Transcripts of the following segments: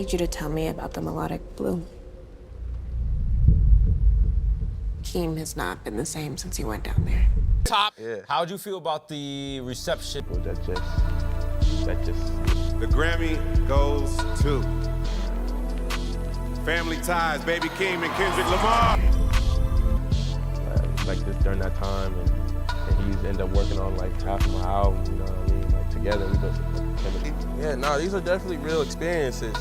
need you to tell me about the Melodic Blue. Keem has not been the same since he went down there. Top. Yeah. How'd you feel about the reception? Well, that's just. The Grammy goes to Family Ties, Baby Keem and Kendrick Lamar. Like this during that time, and he's ended up working on like half of my album, you know what I mean? Like together we built chemistry. Yeah, no, these are definitely real experiences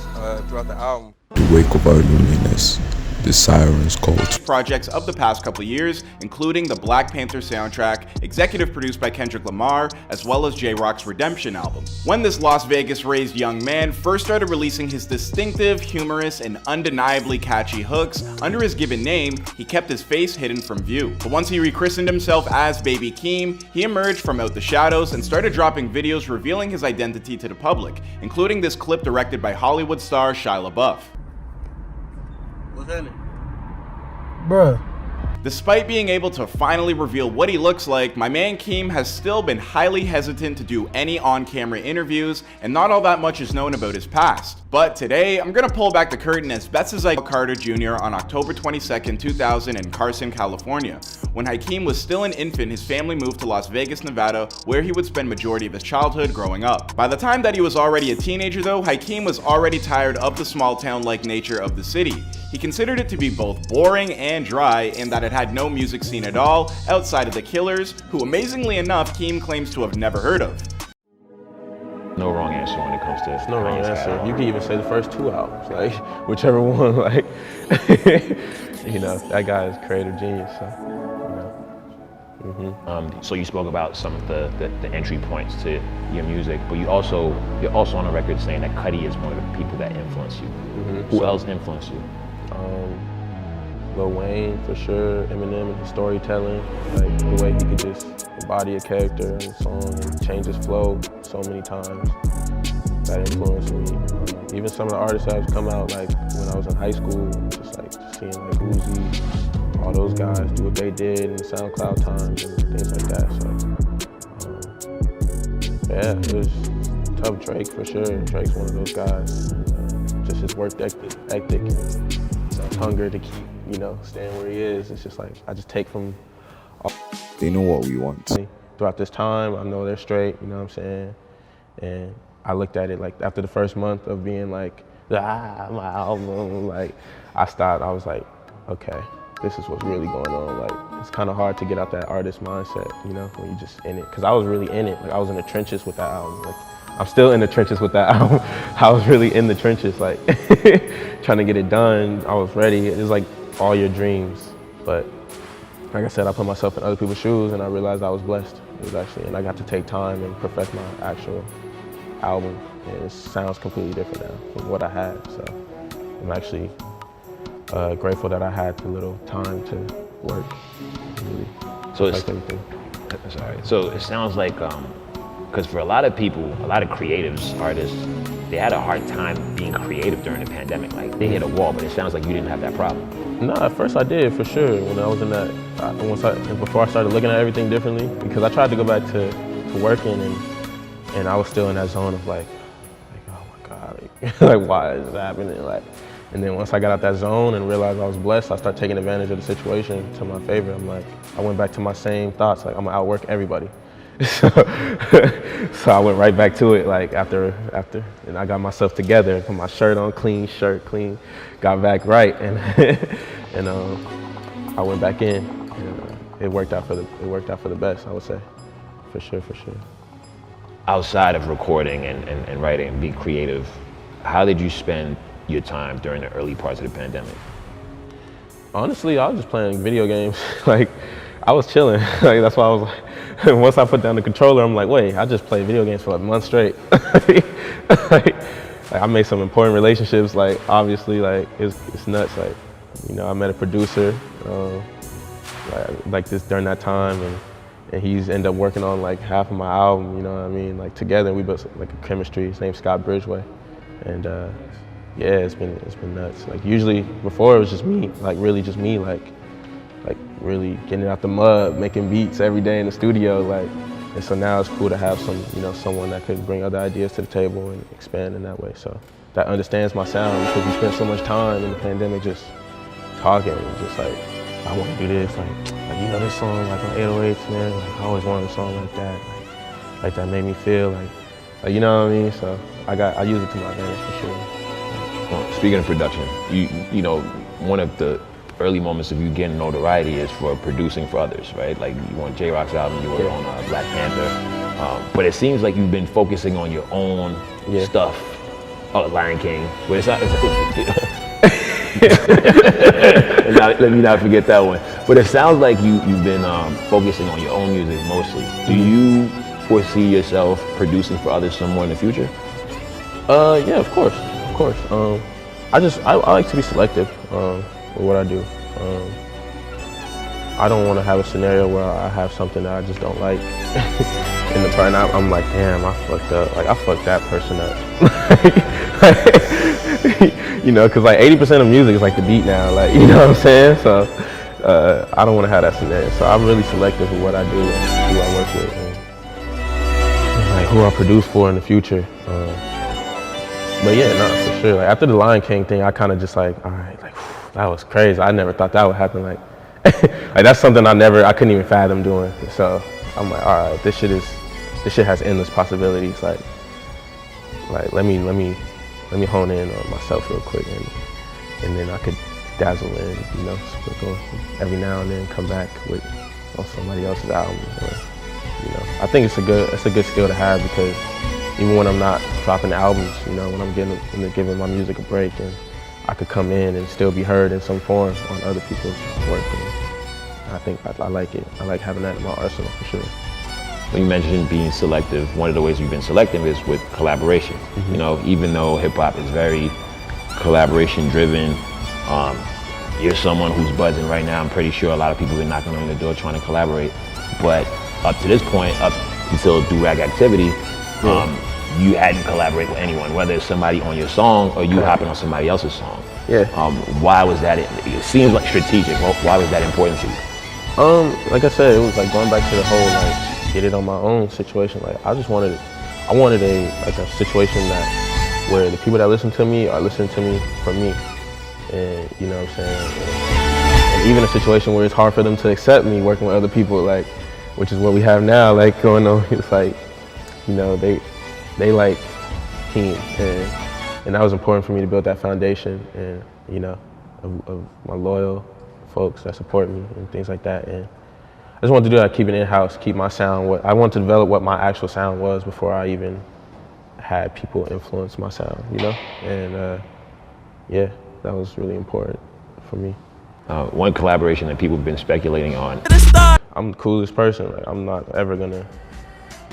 throughout the album. We wake up our loneliness. The Sirens cult. Projects of the past couple of years, including the Black Panther soundtrack, executive produced by Kendrick Lamar, as well as J-Rock's Redemption album. When this Las Vegas-raised young man first started releasing his distinctive, humorous, and undeniably catchy hooks under his given name, he kept his face hidden from view. But once he rechristened himself as Baby Keem, he emerged from out the shadows and started dropping videos revealing his identity to the public, including this clip directed by Hollywood star Shia LaBeouf. What's happening? Bruh. Despite being able to finally reveal what he looks like, my man Keem has still been highly hesitant to do any on-camera interviews, and not all that much is known about his past. But today, I'm gonna pull back the curtain as best as I can. Carter Jr. on October 22nd, 2000 in Carson, California. When Keem was still an infant, his family moved to Las Vegas, Nevada, where he would spend majority of his childhood growing up. By the time that he was already a teenager though, Keem was already tired of the small town-like nature of the city. He considered it to be both boring and dry in that it had no music scene at all outside of the Killers, who amazingly enough Keem claims to have never heard of. No wrong answer when it comes to no wrong answer. You can even say the first two albums, like whichever one, like you know, that guy is creative genius. So, you know. So you spoke about some of the entry points to your music, but you're also on the record saying that Cudi is one of the people that influence you. Who else influenced you? Lil Wayne, for sure, Eminem and his storytelling, like the way he could just embody a character in a song and change his flow so many times. That influenced me. Even some of the artists that have come out, like when I was in high school, just seeing like Uzi, all those guys do what they did in the SoundCloud times and things like that. So yeah, it was tough. Drake, for sure. Drake's one of those guys. Just his work ethic and hunger to keep, you know, staying where he is. It's just like, I just take from all. They know what we want. Throughout this time, I know they're straight, you know what I'm saying? And I looked at it like after the first month of being like, my album, like I was like, okay, this is what's really going on. Like, it's kind of hard to get out that artist mindset, you know, when you're just in it. Cause I was really in it. Like I was in the trenches with that album. Like, I'm still in the trenches with that album. I was really in the trenches, like trying to get it done. I was ready. It was like all your dreams. But like I said, I put myself in other people's shoes and I realized I was blessed. It was actually, and I got to take time and perfect my actual album. And it sounds completely different now from what I had. So I'm actually grateful that I had the little time to work. Really so it's everything. Sorry. So it sounds like, because for a lot of people, a lot of creatives, artists, they had a hard time being creative during the pandemic. Like they hit a wall, but it sounds like you didn't have that problem. No, at first I did, for sure. When I was in that, before I started looking at everything differently, because I tried to go back to working and I was still in that zone of like oh my God, like why is this happening? Like, and then once I got out that zone and realized I was blessed, I started taking advantage of the situation to my favor. I went back to my same thoughts, like I'm gonna outwork everybody. So I went right back to it, like after, and I got myself together, put my shirt on, clean, got back right, and I went back in. And, it worked out for the best, I would say, for sure. Outside of recording and writing and being creative, how did you spend your time during the early parts of the pandemic? Honestly, I was just playing video games. Like, I was chilling. Like, that's why I was like, once I put down the controller, I'm like, wait, I just played video games for like a month straight. like, I made some important relationships. Like, obviously, like it's nuts. Like, you know, I met a producer like this during that time, and he's ended up working on like half of my album. You know what I mean? Like together, we built like a chemistry. His name's Scott Bridgeway, and yeah, it's been nuts. Like usually before it was just me, like really just me, like really getting out the mud, making beats every day in the studio, like. And so now it's cool to have someone that could bring other ideas to the table and expand in that way. So that understands my sound, because we spent so much time in the pandemic just talking, and just like, I want to do this, like you know this song like on 808s, man, like I always wanted a song like that, like that made me feel like you know what I mean. So I use it to my advantage for sure. Well, speaking of production, you know, one of the early moments of you getting notoriety is for producing for others, right? Like you on J-Rock's album, you were on Black Panther, but it seems like you've been focusing on your own stuff. Oh, Lion King. But it's not, let me not forget that one. But it sounds like you've been focusing on your own music mostly. Do you foresee yourself producing for others somewhere in the future? Yeah, of course. I like to be selective with what I do. I don't want to have a scenario where I have something that I just don't like in the part, and I'm like, damn, I fucked up. Like I fucked that person up. You know, because like 80% of music is like the beat now. Like, you know what I'm saying? So I don't want to have that scenario. So I'm really selective with what I do and who I work with, and like who I produce for in the future. But yeah, no, for sure. Like after the Lion King thing, I kind of just like, all right, like whew, that was crazy. I never thought that would happen. Like, like that's something I couldn't even fathom doing. So I'm like, all right, this shit has endless possibilities. Like let me hone in on myself real quick, and then I could dazzle in, you know, sprinkle every now and then, come back with on somebody else's album. Or, you know, I think it's a good skill to have, because even when I'm not dropping albums, you know, when I'm giving my music a break, and I could come in and still be heard in some form on other people's work. And I think I like it. I like having that in my arsenal for sure. When you mentioned being selective, one of the ways you've been selective is with collaboration. Mm-hmm. You know, even though hip hop is very collaboration driven, you're someone who's buzzing right now. I'm pretty sure a lot of people have been knocking on your door trying to collaborate. But up to this point, up until Do-Rag Activity, you hadn't collaborated with anyone, whether it's somebody on your song or you hopping on somebody else's song. Yeah. Why was that? It seems like strategic. Why was that important to you? Like I said, it was like going back to the whole like get it on my own situation. Like I wanted a situation where the people that listen to me are listening to me for me, and you know what I'm saying. And even a situation where it's hard for them to accept me working with other people, like, which is what we have now, like going on. It's like, you know, they like Keem, and that was important for me to build that foundation, and you know, of my loyal folks that support me and things like that. And I just wanted to do that, keep it in-house, keep my sound. I wanted to develop what my actual sound was before I even had people influence my sound, you know? And yeah, that was really important for me. One collaboration that people have been speculating on. I'm the coolest person. Like, I'm not ever gonna,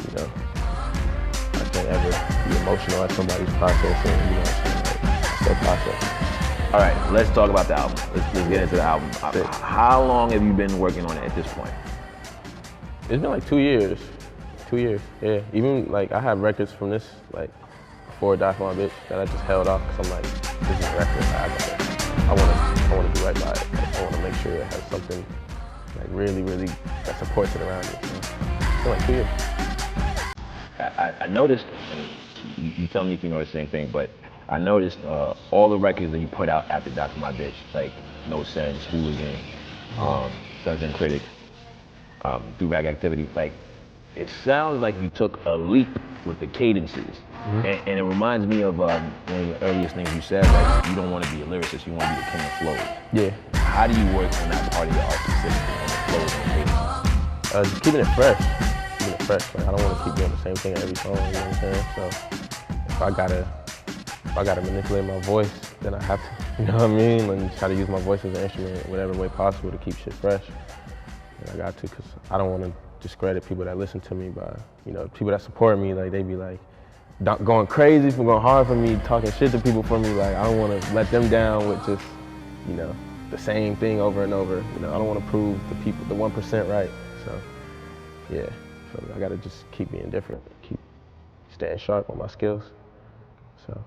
you know, I can't ever be emotional at somebody's process, and you know, like, still process. All right, let's talk about the album. Let's get into the album. How long have you been working on it at this point? It's been like 2 years. 2 years, yeah. Even like I have records from this, like before Die For My Bitch, that I just held off because I'm like, this is a record. I want to do right by it. Like, I want to make sure it has something like really that supports it around it. So, it's been like 2 years. I noticed, and you tell me if you know the same thing, but I noticed all the records that you put out after Die For My Bitch, like No Sense, Hooligan, Sons and Critic, Do-Rag Activity, like it sounds like you took a leap with the cadences. Mm-hmm. And it reminds me of one of the earliest things you said, like you don't want to be a lyricist, you want to be the king of flows. Yeah. How do you work on that part of your art specifically, on the flows and the cadences? Just keeping it fresh. Like I don't want to keep doing the same thing every song, you know what I'm saying? So if I gotta manipulate my voice, then I have to, you know what I mean? And try to use my voice as an instrument in whatever way possible to keep shit fresh. And I got to, because I don't want to discredit people that listen to me by, you know, people that support me, like they be like going crazy for going hard for me, talking shit to people for me. Like I don't want to let them down with just, you know, the same thing over and over. You know, I don't want to prove the people, the 1% right. So yeah, so I got to just keep being different, keep staying sharp on my skills. So,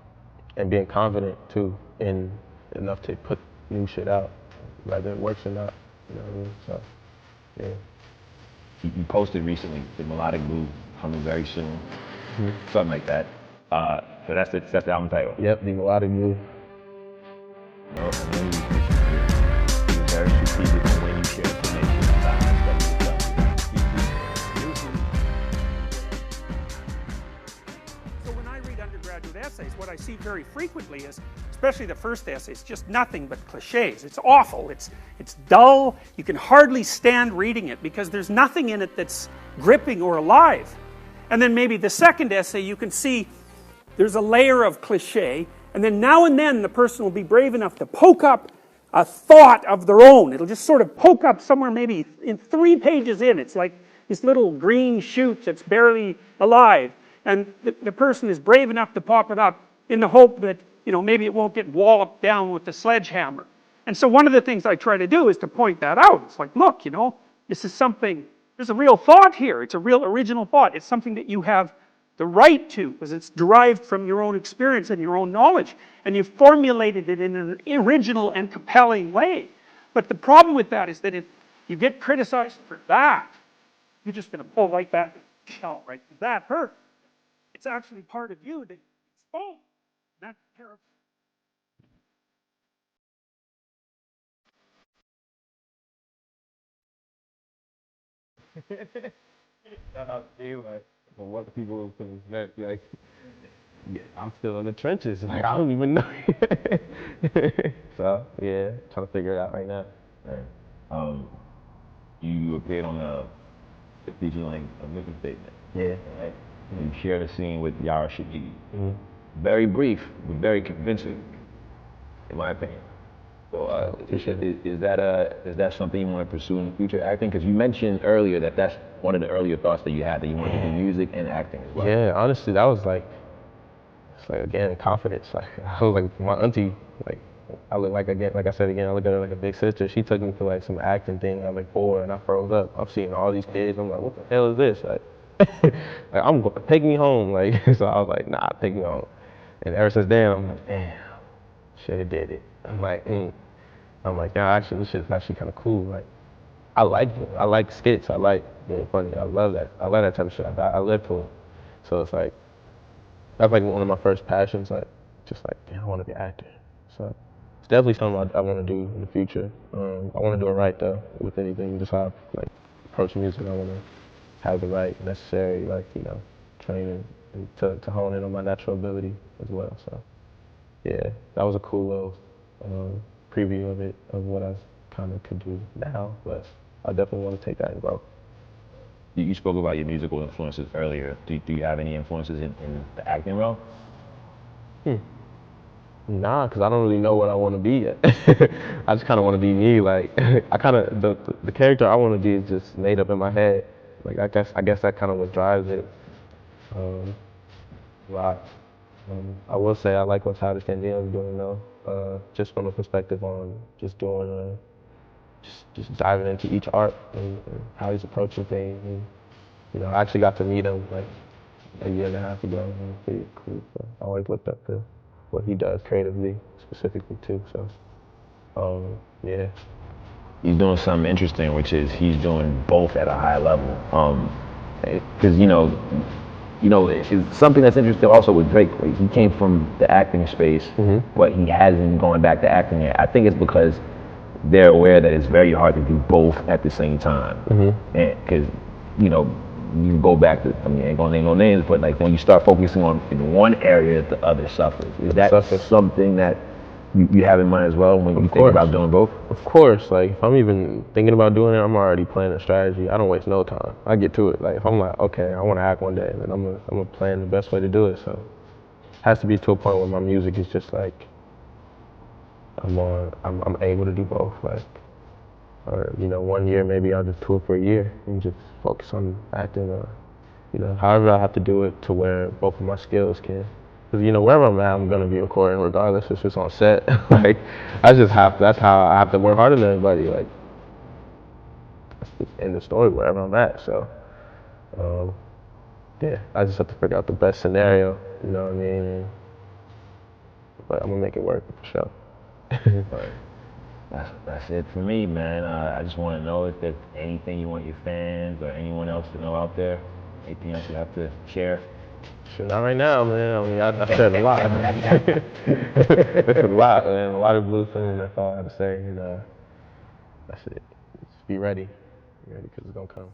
and being confident too, in enough to put new shit out, whether it works or not. You know what I mean? So, yeah. You posted recently the Melodic Blue coming very soon, something like that. So that's the album title. Yep, the Melodic Blue. No, you're very strategic in when you share information about aspects of stuff. So when I read undergraduate essays, what I see very frequently is, especially the first essay, it's just nothing but cliches. It's awful, it's dull, you can hardly stand reading it because there's nothing in it that's gripping or alive. And then maybe the second essay, you can see there's a layer of cliche, and then now and then the person will be brave enough to poke up a thought of their own. It'll just sort of poke up somewhere maybe in 3 pages in. It's like this little green shoot that's barely alive. And the person is brave enough to pop it up in the hope that, you know, maybe it won't get walloped down with the sledgehammer. And so one of the things I try to do is to point that out. It's like, look, you know, this is something, there's a real thought here. It's a real original thought. It's something that you have the right to, because it's derived from your own experience and your own knowledge, and you've formulated it in an original and compelling way. But the problem with that is that if you get criticized for that, you're just going to pull right back to the shell, right? That hurt. It's actually part of you that it's fault. That's terrible. Shout out to you, like, for what people can like, yeah, I'm still in the trenches. Like, I don't even know. So, yeah, trying to figure it out right now. Right. You appeared on a feature length, a mission statement. Yeah. Right? You shared a scene with Yara Shahidi. Very brief, but very convincing, in my opinion. So, is that something you want to pursue in the future, acting? Because you mentioned earlier that that's one of the earlier thoughts that you had, that you wanted to do music and acting as well. Yeah, honestly, that was like, it's like, again, confidence. Like, I was like, my auntie, like, I look like, again, like I said again, I look at her like a big sister. She took me to like some acting thing. I was like 4 and I froze up. I'm seeing all these kids. I'm like, what the hell is this? Like, like I'm going, take me home. Like, so I was like, nah, take me home. And ever since then, I'm like, damn, should have did it. I'm like, yeah, actually, this shit's actually kind of cool. Like, I like skits. I like being funny. I love that. I love that type of shit. I live for it. So it's like, that's like one of my first passions. Like, just like, damn, I want to be an actor. So it's definitely something I want to do in the future. I want to do it right though. With anything, just how I like approach music, I want to have the right necessary, like, you know, training and to hone in on my natural ability as well. So yeah, that was a cool little preview of it, of what I kind of could do now. But I definitely want to take that and grow. You spoke about your musical influences earlier. Do you have any influences in the acting realm? Nah, because I don't really know what I want to be yet. I just kind of want to be me. Like, I kind of, the character I want to be is just made up in my head. Like, I guess that kind of what drives it. Right. I will say I like what Tyler Kendrick is doing though. Just from a perspective on just doing, just diving into each art and how he's approaching things. And, you know, I actually got to meet him like a year and a half ago. And it was pretty cool. So I always looked up to what he does creatively, specifically too. So, yeah. He's doing something interesting, which is he's doing both at a high level. Because you know, it's something that's interesting also with Drake. Like, he came from the acting space, but he hasn't gone back to acting yet. I think it's because they're aware that it's very hard to do both at the same time. And because, you know, you go back to, I mean, I ain't gonna name no names, but like when you start focusing on in one area, the other suffers. Is that something that you have in mind as well when you think about doing both? Of course, like if I'm even thinking about doing it, I'm already planning a strategy. I don't waste no time. I get to it. Like if I'm like, okay, I want to act one day, then I'm gonna plan the best way to do it. So it has to be to a point where my music is just like I'm able to do both. Like, or you know, 1 year maybe I'll just tour for a year and just focus on acting, or you know, however I have to do it to where both of my skills can. Because, you know, wherever I'm at, I'm going to be recording regardless if it's on set. Like, that's how I have to work harder than everybody. Like, that's the end of the story wherever I'm at. So, yeah, I just have to figure out the best scenario, you know what I mean? But I'm going to make it work for sure. That's it for me, man. I just want to know if there's anything you want your fans or anyone else to know out there. Anything else you have to share? Shit, not right now, man. I mean, I said a lot. That's a lot, man. A lot of blue things. That's all I have to say. And that's it. Just be ready. Be ready, because it's gonna come.